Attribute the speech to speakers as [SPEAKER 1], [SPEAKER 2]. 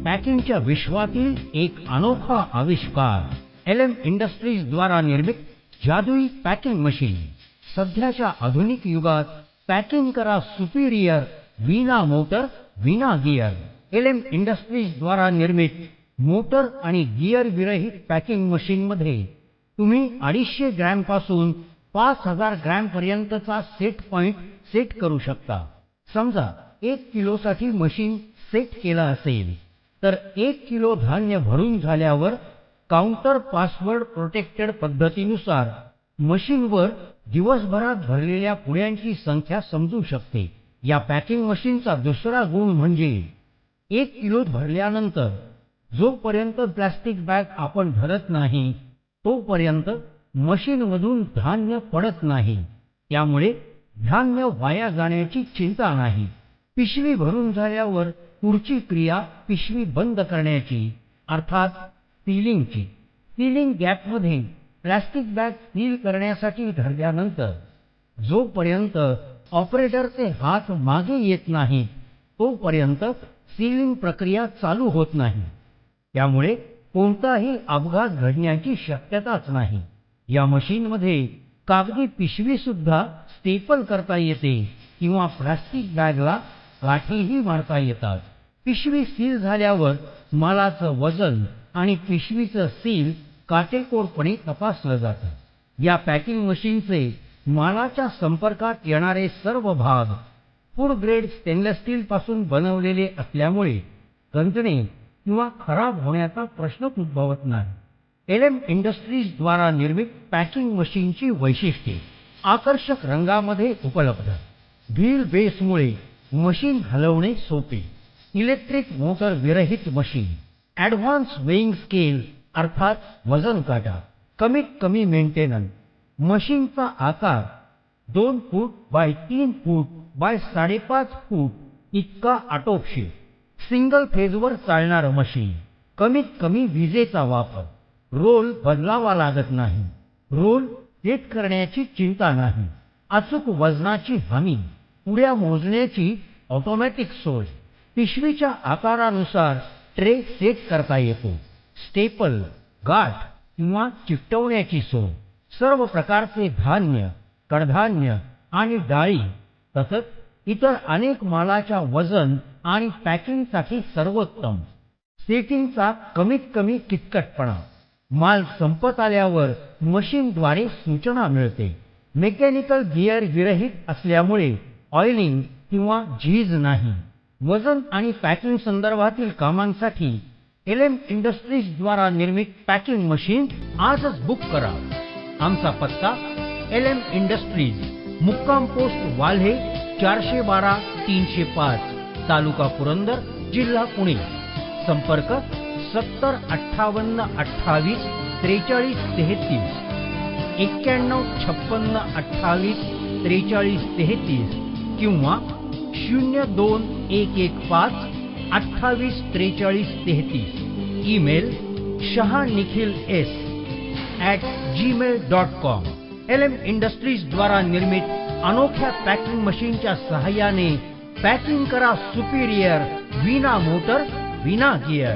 [SPEAKER 1] पॅकिंगच्या विश्वातील एक अनोखा आविष्कार एलएम इंडस्ट्रीज द्वारा निर्मित जादुई पॅकिंग मशीन। सध्याच्या आधुनिक युगात पॅकिंग करा सुपीरियर विना मोटर विना गियर। एलएम इंडस्ट्रीज द्वारा निर्मित मोटर आणि गियर विरहित पॅकिंग मशीन मध्ये तुम्ही 250 ग्रॅम पासून 5000 ग्रॅम पर्यंतचा सेट पॉइंट सेट करू शकता। समजा 1 किलो साठी मशीन सेट केला असेल तर 1 किलो धान्य भरून झाल्यावर काउंटर पासवर्ड प्रोटेक्टेड पद्धतीनुसार मशीनवर दिवसभरात भरलेल्या पुड्यांची संख्या समजू शकते। या पॅकिंग मशीनचा दुसरा गुण म्हणजे 1 किलो भरल्यानंतर जोपर्यंत प्लास्टिक बॅग आपण भरत नाही तोपर्यंत मशीनमधून धान्य पडत नाही, त्यामुळे धान्य वाया जाण्याची चिंता नाही। पिशवी भरून झाल्यावर पुढची क्रिया पिशवी बंद करण्याची अर्थात सीलिंगची। सीलिंग गॅपमध्ये प्लास्टिक बॅग सील करण्यासाठी धरल्यानंतर जोपर्यंत ऑपरेटरचे हात मागे येत नाही तोपर्यंत सीलिंग प्रक्रिया चालू होत नाही, त्यामुळे कोणताही अपघात घडण्याची शक्यताच नाही। या मशीनमध्ये कागदी पिशवी सुद्धा स्टेपल करता येते किंवा प्लास्टिक बॅगला गाठीही मारता येतात। पिशवी सील झाल्यावर मालाचं वजन आणि पिशवीचं सील काटेकोरपणे तपासलं जातं। या पॅकिंग मशीनचे मालाच्या संपर्कात येणारे सर्व भाग फूड ग्रेड स्टेनलेस स्टील पासून बनवलेले असल्यामुळे गंजणे किंवा खराब होण्याचा प्रश्न उद्भवत नाही। एलएम इंडस्ट्रीज द्वारा निर्मित पॅकिंग मशीनची वैशिष्ट्ये आकर्षक रंगामध्ये उपलब्ध। व्हील बेसमुळे मशीन हलवणे सोपे। इलेक्ट्रिक मोटर विरहित मशीन। ॲडव्हान्स वेइंग स्केल अर्थात वजन काटा। कमीत कमी मेंटेनन्स। मशीनचा आकार 2 फूट बाय 3 फूट बाय 5.5 फूट इतका आटोपशीर। सिंगल फेजवर चालणारं मशीन। कमीत कमी विजेचा वापर। रोल बदलावा लागत नाही। रोल सेट करण्याची चिंता नाही। अचूक वजनाची हमी। पुड्या मोजण्याची ऑटोमॅटिक सोय। पिशवीच्या आकारानुसार ट्रे सेट करता येतो। स्टेपल, गाठ किंवा चिकटवण्याची सोय। सर्व प्रकारचे धान्य, कडधान्य आणि डाळी तसंच इतर अनेक मालाच्या वजन आणि पॅकिंगसाठी सर्वोत्तम। सेटिंगचा कमीत कमी किचकटपणा। माल संपत आल्यावर मशीनद्वारे सूचना मिळते। मेकॅनिकल गिअर विरहित असल्यामुळे ऑइलिंग किंवा झीज नाही। वजन आणि पॅकिंग संदर्भातील कामांसाठी एलएम इंडस्ट्रीज द्वारा निर्मित पॅकिंग मशीन आजच बुक करा। आमचा पत्ता एलएम इंडस्ट्रीज, मुक्काम पोस्ट वाल्हे 412 305, तालुका पुरंदर, जिल्हा पुणे। संपर्क 70 58 28 43 33, 91 56 28 43 33 किंवा 02 115 28 43 33। Email shahanikhils@gmail.com। एलएम इंडस्ट्रीज द्वारा निर्मित अनोख्या पॅकिंग मशीनच्या सहाय्याने पॅकिंग करा सुपीरियर विना मोटर विना गियर।